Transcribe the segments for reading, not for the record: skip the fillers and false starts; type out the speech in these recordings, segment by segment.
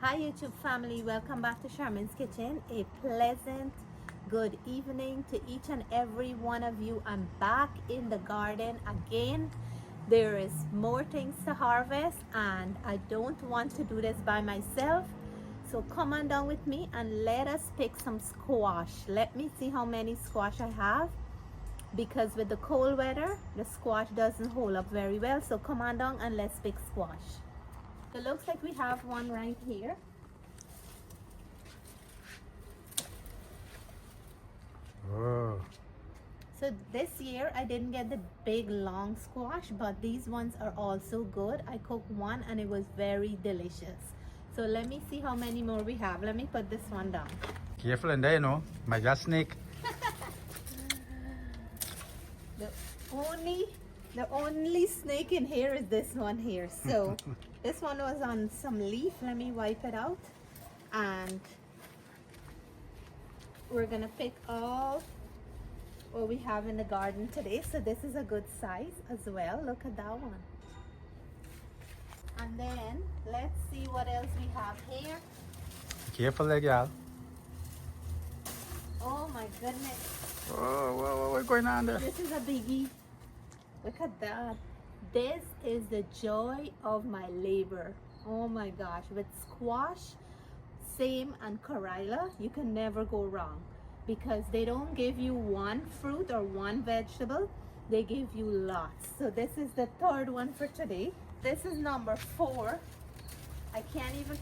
Hi YouTube family, welcome back to Sherman's Kitchen. A pleasant good evening to each and every one of you. I'm back in the garden again. There is more things to harvest and I don't want to do this by myself. So come on down with me and let us pick some squash. Let me see how many squash I have, because with the cold weather the squash doesn't hold up very well. So come on down and let's pick squash. It looks like we have one right here. Oh. So this year I didn't get the big long squash, but these ones are also good. I cooked one and it was very delicious. So let me see how many more we have. Let me put this one down. Careful in there, you know. Might just snake. The only snake in here is this one here. So this one was on some leaf. Let me wipe it out. And we're gonna pick all what we have in the garden today. So this is a good size as well. Look at that one. And then let's see what else we have here. Careful there, girl. Oh my goodness, Whoa, what's going on there? this is a biggie. Look at that. This is the joy of my labor. Oh my gosh, with squash, same, and Karila, you can never go wrong, because they don't give you one fruit or one vegetable, they give you lots. So this is the third one for today. This is number 4. I can't even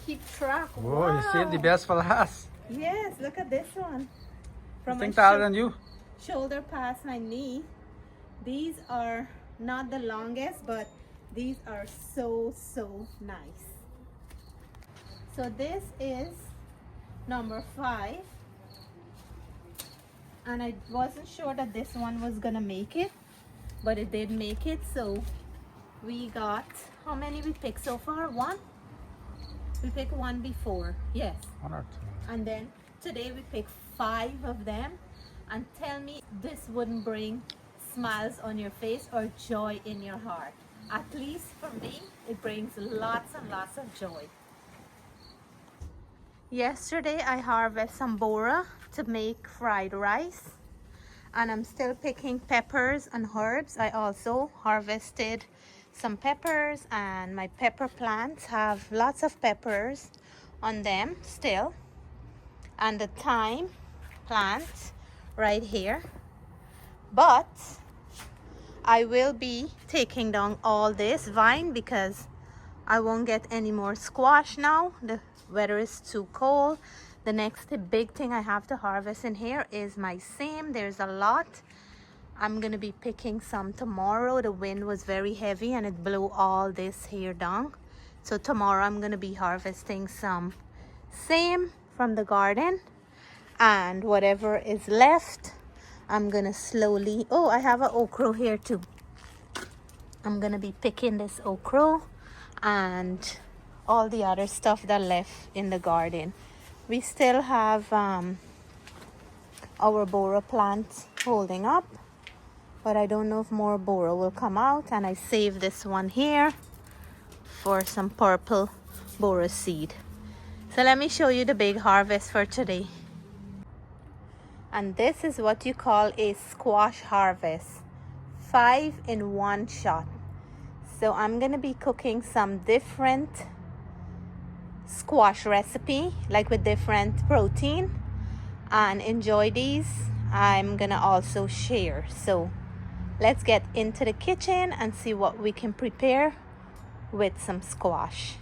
keep track. Whoa, you saved the best for last. Yes, look at this one. I From think my taller than you. shoulder past my knee. These are not the longest, but these are so nice. So this is number 5, and I wasn't sure that this one was gonna make it, but it did make it. So we got, how many we picked so far? 1. We picked 1 before, yes, 1 or 2. and then today we picked 5 of them. And tell me this wouldn't bring smiles on your face or joy in your heart. At least for me, it brings lots and lots of joy. Yesterday I harvested some bora to make fried rice, and I'm still picking peppers and herbs. I also harvested some peppers, and my pepper plants have lots of peppers on them still, and the thyme plant right here. But I will be taking down all this vine because I won't get any more squash now. The weather is too cold. The next big thing I have to harvest in here is my same. There's a lot. I'm gonna be picking some tomorrow. The wind was very heavy and it blew all this here down. So tomorrow I'm gonna be harvesting some same from the garden, and whatever is left I'm gonna slowly, oh, I have an okra here too. I'm gonna be picking this okra and all the other stuff that left in the garden. We still have our bora plant holding up, but I don't know if more bora will come out. And I saved this one here for some purple bora seed. So let me show you the big harvest for today. And this is what you call a squash harvest, 5 in 1 shot. So I'm gonna be cooking some different squash recipe, like with different protein, and enjoy these. I'm gonna also share. So let's get into the kitchen and see what we can prepare with some squash.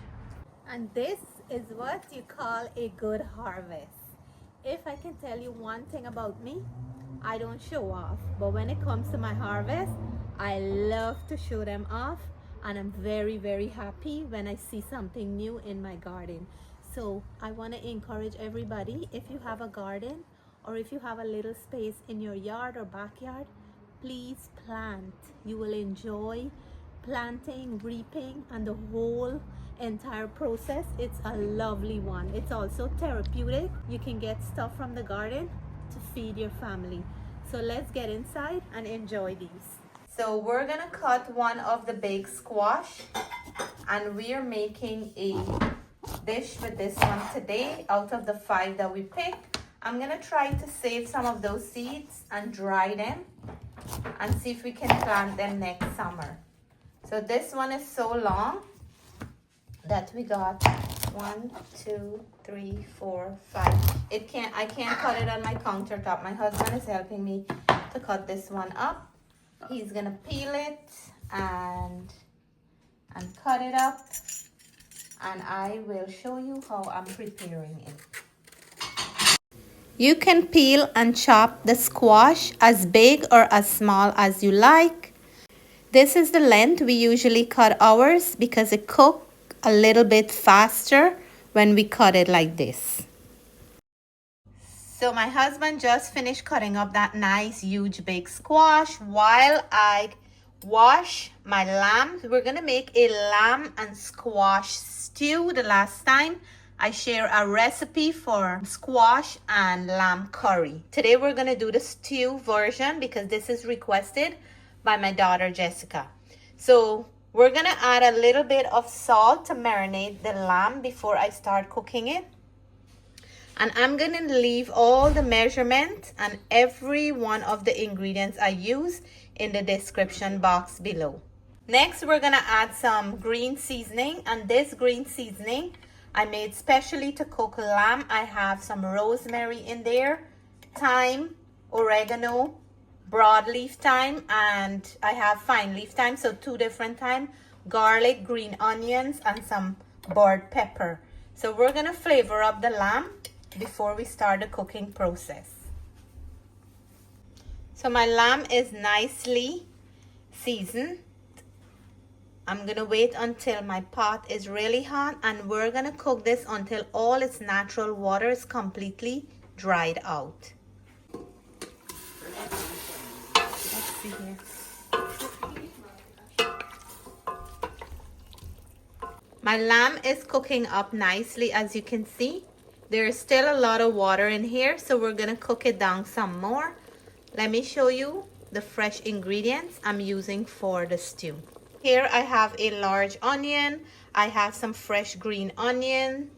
And this is what you call a good harvest. If I can tell you one thing about me, I don't show off, but when it comes to my harvest, I love to show them off, and I'm very happy when I see something new in my garden. So I want to encourage everybody, if you have a garden or if you have a little space in your yard or backyard, please plant. You will enjoy planting, reaping, and the whole entire process. It's a lovely one. It's also therapeutic. You can get stuff from the garden to feed your family. So let's get inside and enjoy these. So we're gonna cut one of the big squash, and we are making a dish with this one today out of the 5 that we picked. I'm gonna try to save some of those seeds and dry them and see if we can plant them next summer. So this one is so long that we got 1, 2, 3, 4, 5. I can't cut it on my countertop. My husband is helping me to cut this one up. He's gonna peel it and cut it up, and I will show you how I'm preparing it. You can peel and chop the squash as big or as small as you like. This is the length we usually cut ours because it cooks a little bit faster when we cut it like this. So my husband just finished cutting up that nice huge big squash while I wash my lamb. We're gonna make a lamb and squash stew. The last time I share a recipe for squash and lamb curry. Today we're gonna do the stew version because this is requested by my daughter Jessica. So we're gonna add a little bit of salt to marinate the lamb before I start cooking it. And I'm gonna leave all the measurements and every one of the ingredients I use in the description box below. Next, we're gonna add some green seasoning, and this green seasoning I made specially to cook lamb. I have some rosemary in there, thyme, oregano, broadleaf thyme, and I have fine leaf thyme, so 2 different thyme, garlic, green onions, and some burnt pepper. So we're gonna flavor up the lamb before we start the cooking process. So my lamb is nicely seasoned. I'm gonna wait until my pot is really hot, and we're gonna cook this until all its natural water is completely dried out. Let's see here. My lamb is cooking up nicely, as you can see. There's still a lot of water in here, so we're gonna cook it down some more. Let me show you the fresh ingredients I'm using for the stew. Here I have a large onion. I have some fresh green onions.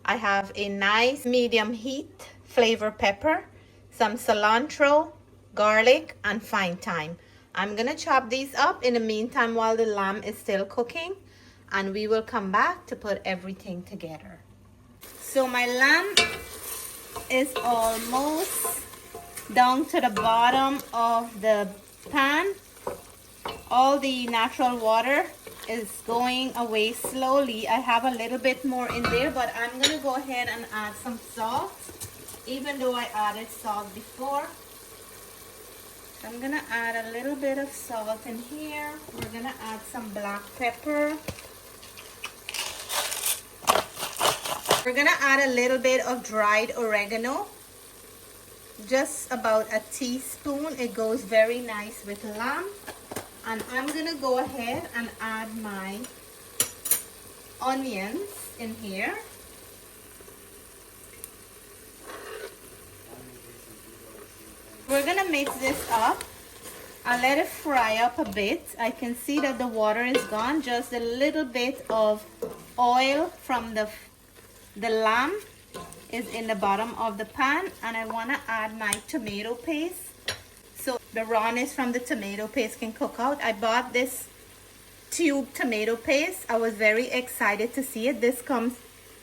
I have a nice medium heat flavor pepper, some cilantro, garlic, and fine thyme. I'm gonna chop these up in the meantime while the lamb is still cooking, and we will come back to put everything together. So my lamb is almost down to the bottom of the pan. All the natural water is going away slowly. I have a little bit more in there, but I'm gonna go ahead and add some salt, even though I added salt before. So I'm gonna add a little bit of salt in here. We're gonna add some black pepper. We're gonna add a little bit of dried oregano, just about a teaspoon. It goes very nice with lamb. And I'm gonna go ahead and add my onions in here. We're gonna mix this up and let it fry up a bit. I can see that the water is gone. Just a little bit of oil from the lamb is in the bottom of the pan, and I want to add my tomato paste so the rawness from the tomato paste can cook out. I bought this tube tomato paste. I was very excited to see it. This comes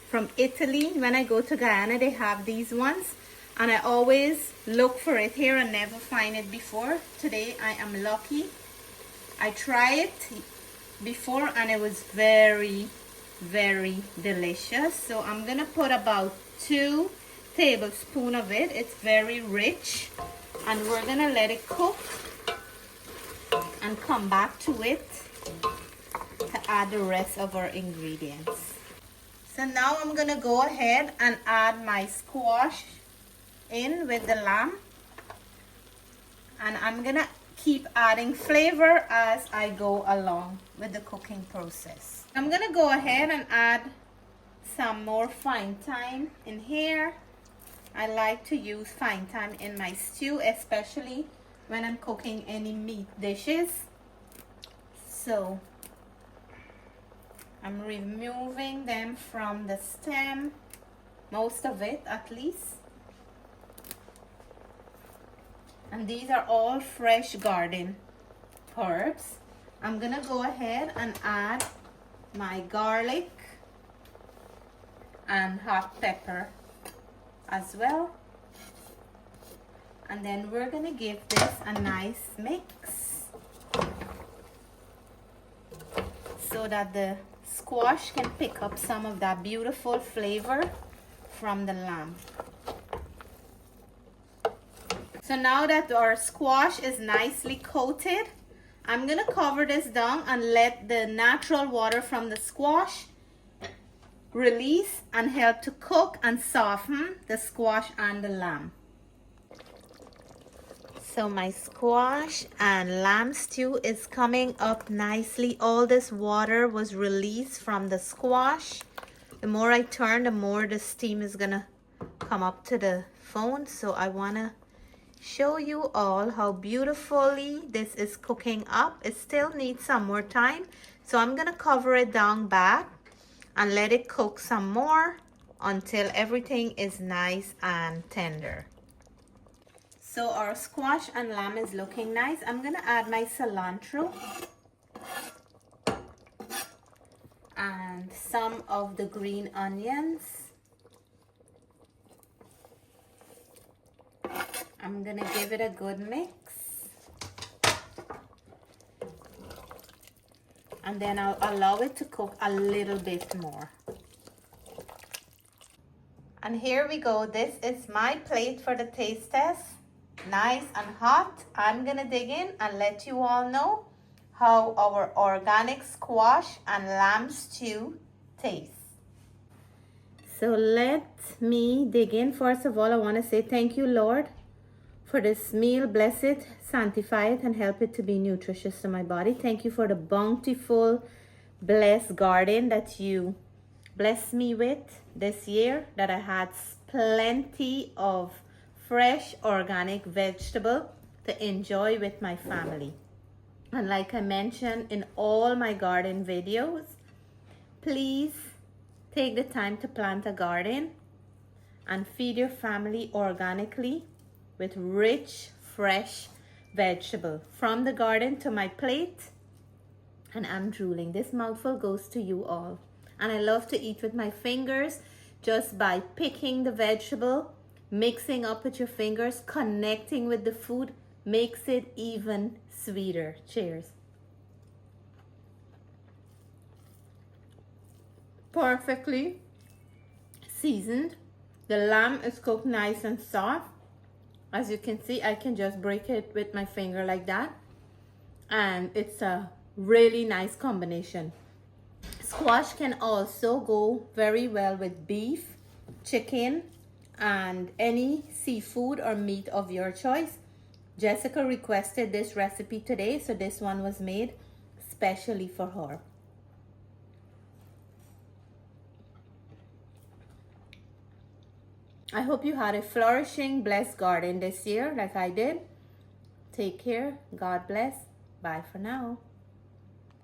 from Italy. When I go to Guyana, they have these ones, and I always look for it here and never find it before. Today I am lucky. I tried it before and it was very delicious. So I'm gonna put about 2 tablespoons of it. It's very rich, and we're gonna let it cook and come back to it to add the rest of our ingredients. So now I'm gonna go ahead and add my squash in with the lamb, and I'm gonna keep adding flavor as I go along with the cooking process. I'm gonna go ahead and add some more fine thyme in here. I like to use fine thyme in my stew, especially when I'm cooking any meat dishes. So I'm removing them from the stem, most of it at least. And these are all fresh garden herbs. I'm gonna go ahead and add my garlic and hot pepper as well. And then we're gonna give this a nice mix so that the squash can pick up some of that beautiful flavor from the lamb. So now that our squash is nicely coated, I'm gonna cover this down and let the natural water from the squash release and help to cook and soften the squash and the lamb. So my squash and lamb stew is coming up nicely. All this water was released from the squash. The more I turn, the more the steam is gonna come up to the phone. So I wanna show you all how beautifully this is cooking up. It still needs some more time. So I'm gonna cover it down back and let it cook some more until everything is nice and tender. So our squash and lamb is looking nice. I'm gonna add my cilantro and some of the green onions. I'm gonna give it a good mix. And then I'll allow it to cook a little bit more. And here we go. This is my plate for the taste test. Nice and hot. I'm gonna dig in and let you all know how our organic squash and lamb stew tastes. So let me dig in. First of all, I want to say thank you, Lord, for this meal. Bless it, sanctify it, and help it to be nutritious to my body. Thank you for the bountiful, blessed garden that you blessed me with this year, that I had plenty of fresh organic vegetable to enjoy with my family. And like I mentioned in all my garden videos, please take the time to plant a garden and feed your family organically with rich, fresh vegetable from the garden to my plate. And I'm drooling. This mouthful goes to you all. And I love to eat with my fingers, just by picking the vegetable, mixing up with your fingers, connecting with the food makes it even sweeter. Cheers. Perfectly seasoned. The lamb is cooked nice and soft. As you can see, I can just break it with my finger like that. And it's a really nice combination. Squash can also go very well with beef, chicken, and any seafood or meat of your choice. Jessica requested this recipe today, so this one was made specially for her. I hope you had a flourishing, blessed garden this year like I did. Take care. God bless. Bye for now.